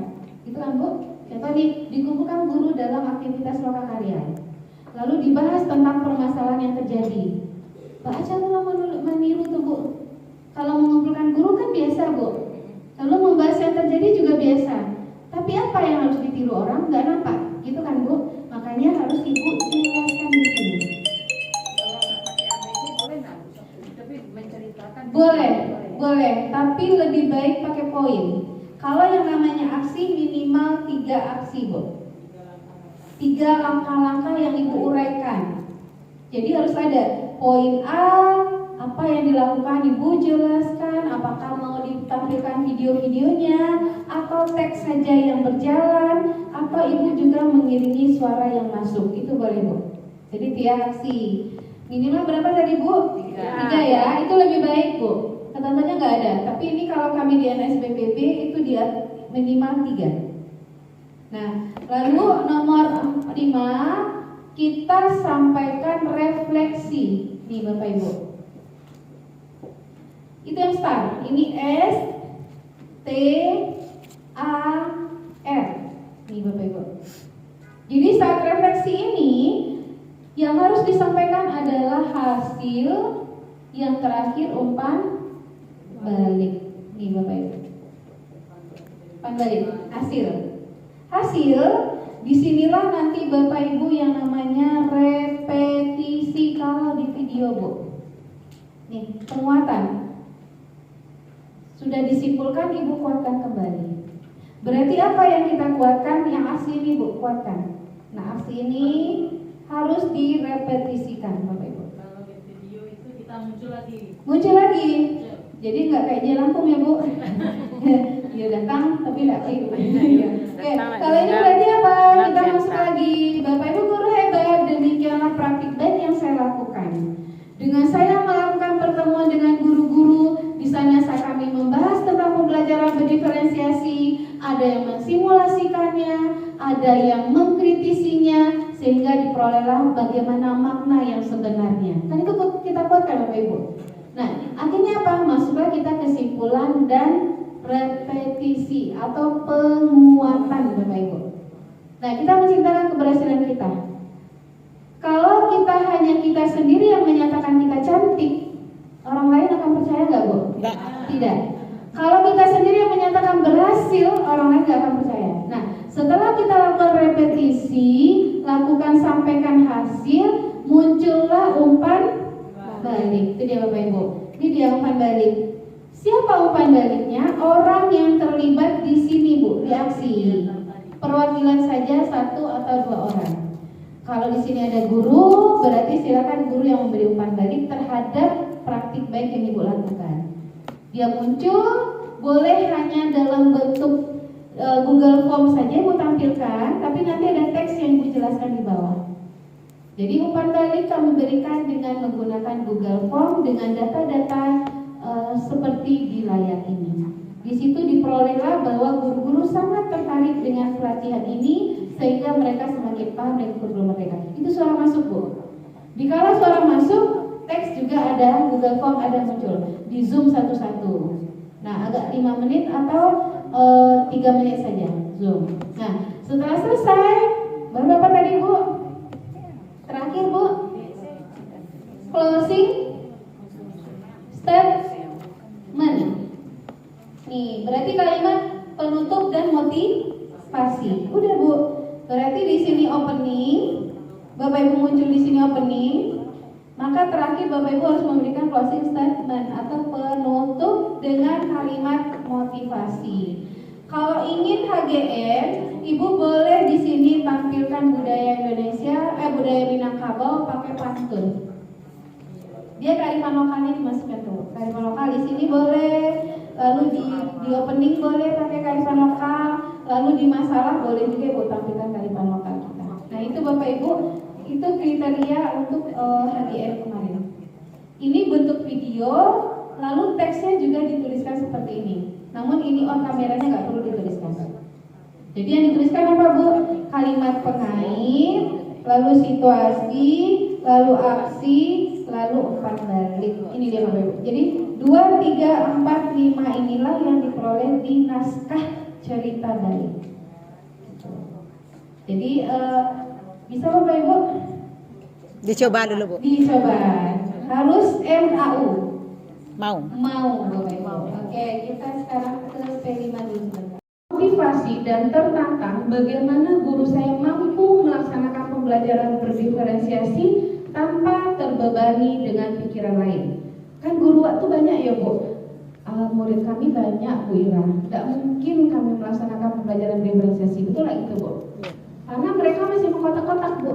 Itu kan Bu? Contoh nih, dikumpulkan guru dalam aktivitas lokakarya. Lalu dibahas tentang permasalahan yang terjadi. Baca dulu meniru tuh Bu. Kalau mengumpulkan guru kan biasa Bu. Lalu membahas yang terjadi juga biasa. Tapi apa yang harus ditiru orang nggak nampak, gitu kan Bu? Makanya harus Ibu jelaskan di sini. Boleh, tapi lebih baik pakai poin. Kalau yang namanya aksi minimal 3 aksi Bu. 3 langkah-langkah yang Ibu uraikan. Jadi harus ada poin A, apa yang dilakukan Ibu jelaskan, apakah mau ditampilkan video-videonya atau teks saja yang berjalan, atau Ibu juga mengiringi suara yang masuk. Itu boleh Bu. Jadi 3 aksi. Minimal berapa tadi Bu? 3 ya, itu lebih baik Bu. Ketentuannya nggak ada, tapi ini kalau kami di NSBPB itu dia minimal 3. Nah, lalu nomor 5, kita sampaikan refleksi nih Bapak Ibu. Itu yang start. Ini S T A R nih Bapak Ibu. Jadi saat refleksi ini yang harus disampaikan adalah hasil, yang terakhir umpan balik nih Bapak Ibu. Umpan balik, hasil. Disinilah nanti Bapak Ibu yang namanya repetisi kalau di video Bu. Nih, penguatan. Sudah disimpulkan, Ibu kuatkan kembali. Berarti apa yang kita kuatkan? Yang asli ini Bu, kuatkan. Nah, asli ini harus direpetisikan Bapak Ibu. Kalau di video itu kita muncul lagi. Jadi nggak kayak jelangkung ya Bu. Ya datang tapi nggak kayak gitu. Oke, kalau ini berarti apa? Kita masuk lagi. Bapak Ibu guru hebat, demikianlah praktik baik yang saya lakukan. Dengan saya melakukan pertemuan dengan guru-guru, di sana kami membahas tentang pembelajaran berdiferensiasi, ada yang mensimulasikannya, ada yang mengkritisinya, sehingga diperolehlah bagaimana makna yang sebenarnya. Kan itu kita kuatkan Bapak Ibu. Nah, akhirnya apa? Masuklah kita kesimpulan dan repetisi atau penguatan Bapak Ibu. Nah, kita menceritakan keberhasilan kita. Kalau kita sendiri yang menyatakan kita cantik, orang lain akan percaya nggak Bu? Tidak. Kalau kita sendiri yang menyatakan berhasil, orang lain nggak akan percaya. Nah, setelah kita lakukan repetisi, lakukan sampaikan hasil, muncullah umpan balik. Itu dia Bapak Ibu. Ini dia umpan balik. Siapa umpan baliknya? Orang yang terlibat di sini Bu, di aksi. Perwakilan saja 1 atau 2 orang. Kalau di sini ada guru, berarti silakan guru yang memberi umpan balik terhadap praktik baik yang Ibu lakukan. Dia muncul, boleh hanya dalam bentuk Google Form saja Ibu tampilkan, tapi nanti ada teks yang Ibu jelaskan di bawah. Jadi umpan balik kami berikan dengan menggunakan Google Form dengan data-data seperti di layar ini. Di situ diperolehlah bahwa guru-guru sangat tertarik dengan pelatihan ini sehingga mereka semakin paham dengan kurikulum merdeka. Itu suara masuk Bu. Dikala suara masuk, teks juga ada, Google Form ada muncul. Di Zoom satu-satu. Nah, agak 5 menit atau 3 menit saja Zoom. Nah, setelah selesai, baru apa tadi Bu? Terakhir Bu, closing statement. Nih, berarti kalimat penutup dan motivasi. Udah Bu. Berarti di sini opening, Bapak Ibu muncul di sini opening, maka terakhir Bapak Ibu harus memberikan closing statement atau penutup dengan kalimat motivasi. Kalau ingin HGN, Ibu boleh di sini tampilkan budaya Indonesia, budaya Minangkabau pakai pantun. Dia kearifan lokalnya dimasukkan tuh. Kearifan lokal di sini boleh, lalu di opening boleh pakai kearifan lokal, lalu di masalah boleh juga Ibu tampilkan kearifan lokal kita. Nah itu Bapak Ibu, itu kriteria untuk HGN kemarin. Ini bentuk video, lalu teksnya juga dituliskan seperti ini. Namun ini on kameranya nggak perlu dituliskan. Jadi yang dituliskan apa Bu? Kalimat pengait, lalu situasi, lalu aksi, lalu umpan balik. Ini dia Bapak Ibu. Jadi 2, 3, 4, 5 inilah yang diperoleh di naskah cerita balik. Jadi bisa Bapak Ibu? Dicoba dulu Bu. Dicoba. Harus MAU. Mau. Mau Bapak Ibu. Oke, kita sekarang ke P5 dulu. Motivasi dan tertantang bagaimana guru saya mampu melaksanakan pembelajaran berdiferensiasi tanpa terbebani dengan pikiran lain. Kan guru waktu banyak ya Bu. Murid kami banyak Bu Ira. Tidak mungkin kami melaksanakan pembelajaran diferensiasi. Betul nggak gitu Bu? Karena mereka masih mengkotak-kotak Bu.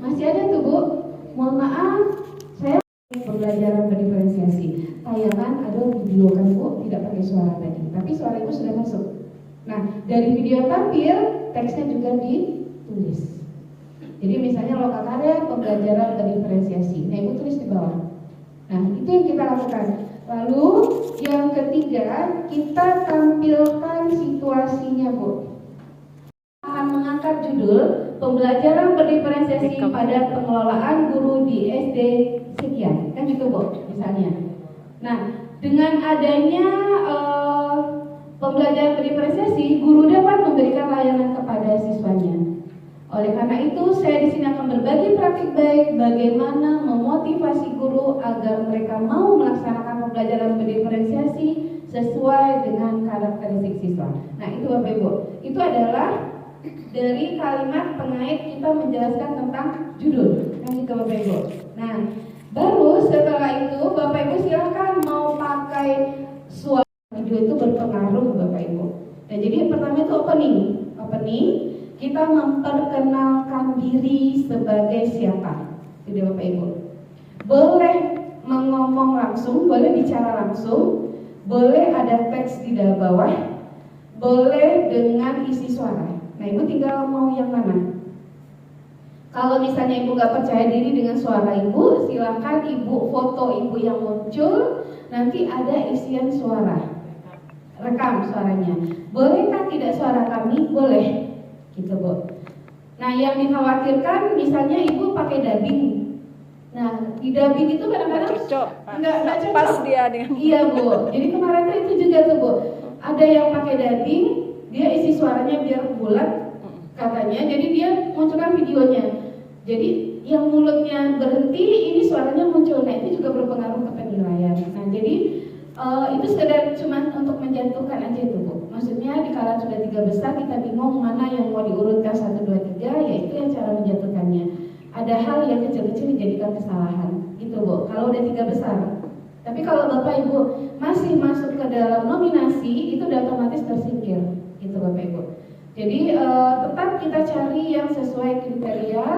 Masih ada tuh Bu. Mohon maaf, saya pembelajaran berdiferensiasi. Tayangan ada video kan Bu, tidak pakai suara tadi, tapi suara itu sudah masuk. Nah, dari video tampil, teksnya juga ditulis. Jadi misalnya lokakarya pembelajaran berdiferensiasi. Nah, Ibu tulis di bawah. Nah, itu yang kita lakukan. Lalu yang ketiga, kita tampilkan situasinya Bu. Akan mengangkat judul pembelajaran berdiferensiasi pada pengelolaan guru di SD sekian, kan gitu Bu, misalnya. Nah, dengan adanya pembelajaran berdiferensiasi, guru dapat memberikan layanan kepada siswanya. Oleh karena itu, saya di sini akan berbagi praktik baik bagaimana memotivasi guru agar mereka mau melaksanakan pembelajaran berdiferensiasi sesuai dengan karakteristik siswa. Nah, itu Bapak Ibu. Itu adalah dari kalimat pengait kita menjelaskan tentang judul. Nah, gitu Bapak Ibu. Nah, baru setelah itu Bapak Ibu silakan mau pakai suara video itu berpengaruh Bapak Ibu. Nah, jadi pertama itu opening. Opening kita memperkenalkan diri sebagai siapa. Itu Bapak Ibu. Boleh mengomong langsung, boleh bicara langsung, boleh ada teks di bawah, boleh dengan isi suara. Nah, Ibu tinggal mau yang mana? Kalau misalnya Ibu nggak percaya diri dengan suara Ibu, silakan Ibu foto Ibu yang muncul, nanti ada isian suara. Rekam suaranya. Bolehkah tidak suara kami? Boleh. Gitu Bu. Nah, yang dikhawatirkan misalnya Ibu pakai dubbing. Nah, di dubbing itu kadang-kadang nggak cocok. Pas dia dengan. Iya Bu. Jadi kemarin tuh itu juga tuh Bu. Ada yang pakai dubbing, dia isi suaranya biar bulat katanya. Jadi dia munculkan videonya. Jadi yang mulutnya berhenti, ini suaranya muncul. Nah, itu juga berpengaruh ke penilaian. Nah, jadi itu sekedar cuma untuk menjatuhkan aja itu Bu. Maksudnya dikala sudah 3 besar kita bingung mana yang mau diurutkan 1, 2, 3, yaitu yang cara menjatuhkannya. Ada hal yang kecil-kecil dijadikan kesalahan gitu Bu, kalau udah 3 besar. Tapi kalau Bapak Ibu masih masuk ke dalam nominasi, itu udah otomatis tersingkir gitu Bapak Ibu. Jadi tetap kita cari yang sesuai kriteria.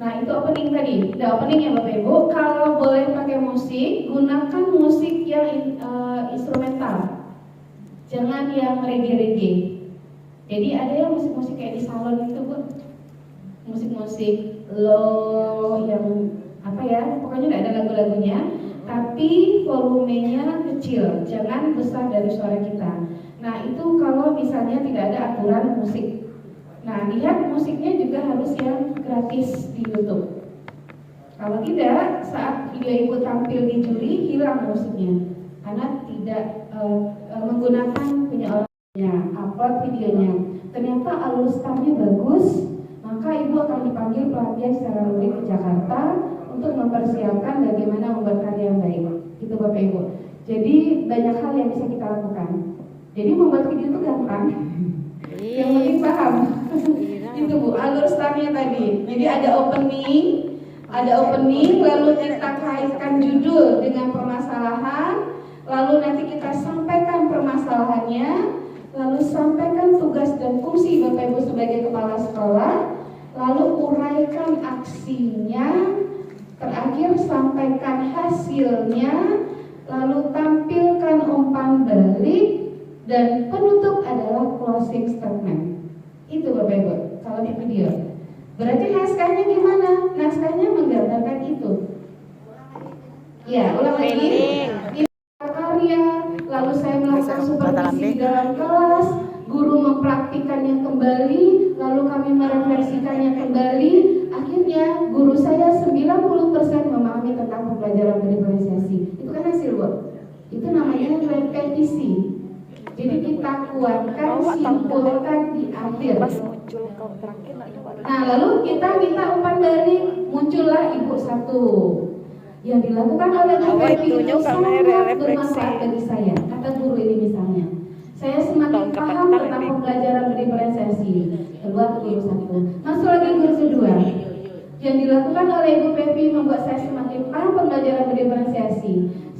Nah, itu opening tadi. Udah opening ya Bapak Ibu. Kalau boleh pakai musik, gunakan musik yang instrumental. Jangan yang reggae-reggae. Jadi ada yang musik-musik kayak di salon gitu Bu. Musik-musik low yang apa ya? Pokoknya nggak ada lagu-lagunya, tapi volumenya kecil. Jangan besar dari suara kita. Nah, itu kalau misalnya tidak ada aturan musik. Nah, lihat musiknya juga harus yang gratis di YouTube. Kalau tidak, saat video Ibu tampil di juri, hilang musiknya karena tidak menggunakan punya orangnya, upload videonya. Ternyata alustannya bagus, maka Ibu akan dipanggil pelatihan secara luring ke Jakarta untuk mempersiapkan bagaimana membuat karya yang baik. Itu Bapak Ibu. Jadi banyak hal yang bisa kita lakukan. Jadi membuat video itu gampang. Yang penting paham. Itu Bu, alur startnya tadi. Jadi ada opening, lalu kita kaitkan judul dengan permasalahan, lalu nanti kita sampaikan permasalahannya, lalu sampaikan tugas dan fungsi Bapak Ibu sebagai kepala sekolah, lalu uraikan aksinya, terakhir sampaikan hasilnya, lalu tampilkan umpan balik, dan penutup adalah closing statement. Itu Bapak Ibu, kalau di video. Berarti naskahnya gimana? Naskahnya menggambarkan itu. Ya, ulang lagi. Ini karya, lalu saya melakukan supervisi di dalam kelas, guru mempraktikannya kembali, lalu kami merefleksikannya kembali. Akhirnya guru saya 90% memahami tentang pembelajaran berdiferensiasi. Itu kan hasil, Bu. Itu namanya repetisi. Jadi kita kuatkan, simpulkan di akhir. Nah, lalu kita minta umpan balik, muncullah ibu satu. Yang dilakukan oleh Bu Febi itu sangat bermanfaat bagi saya. Kata guru ini misalnya, saya semakin paham tentang pembelajaran berdiferensiasi. Kedua, guru satu. Masuk lagi guru kedua. Yang dilakukan oleh Ibu Febi membuat saya semakin paham pembelajaran berdiferensiasi.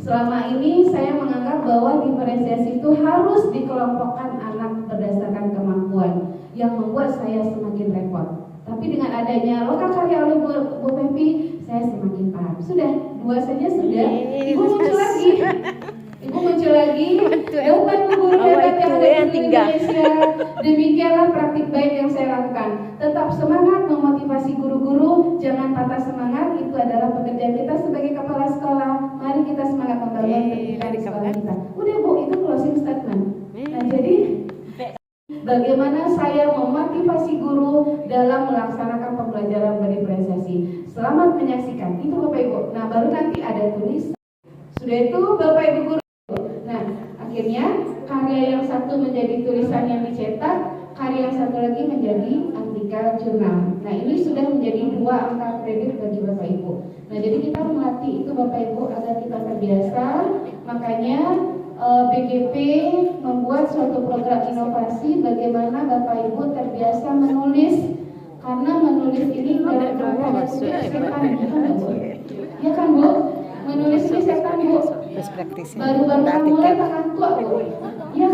Selama ini saya menganggap bahwa diferensiasi itu harus dikelompokkan anak berdasarkan kemampuan, yang membuat saya semakin repot. Tapi dengan adanya lokal karya oleh Bu Febi, saya semakin paham. Sudah, dua saja sudah. Ibu muncul lagi. Ibu muncul lagi. Bapak Ibu guru hebat yang ada di Indonesia. Demikianlah praktik baik yang saya lakukan. Tetap semangat memotivasi guru-guru, jangan patah semangat. Itu adalah pekerjaan kita sebagai kepala sekolah. Mari kita semangat membangun pendidikan sekolah kita. Udah Bu, itu closing statement. Nah, jadi bagaimana saya memotivasi guru dalam melaksanakan pembelajaran berdiferensiasi. Selamat menyaksikan. Itu Bapak Ibu. Nah, baru nanti ada tulis. Sudah itu Bapak Ibu guru. Nah, akhirnya karya yang satu menjadi tulisan yang dicetak, karya yang satu lagi menjadi artikel jurnal. Nah, ini sudah menjadi 2 angka kredit bagi Bapak Ibu. Nah, jadi kita melatih itu Bapak Ibu agar kita terbiasa. Makanya BGP membuat suatu program inovasi bagaimana Bapak Ibu terbiasa menulis, karena menulis ini dalam rangka setan, ya kan Bu? Menulis ini setan Bu. Baru-baru mulai tangan tua Bu. Ya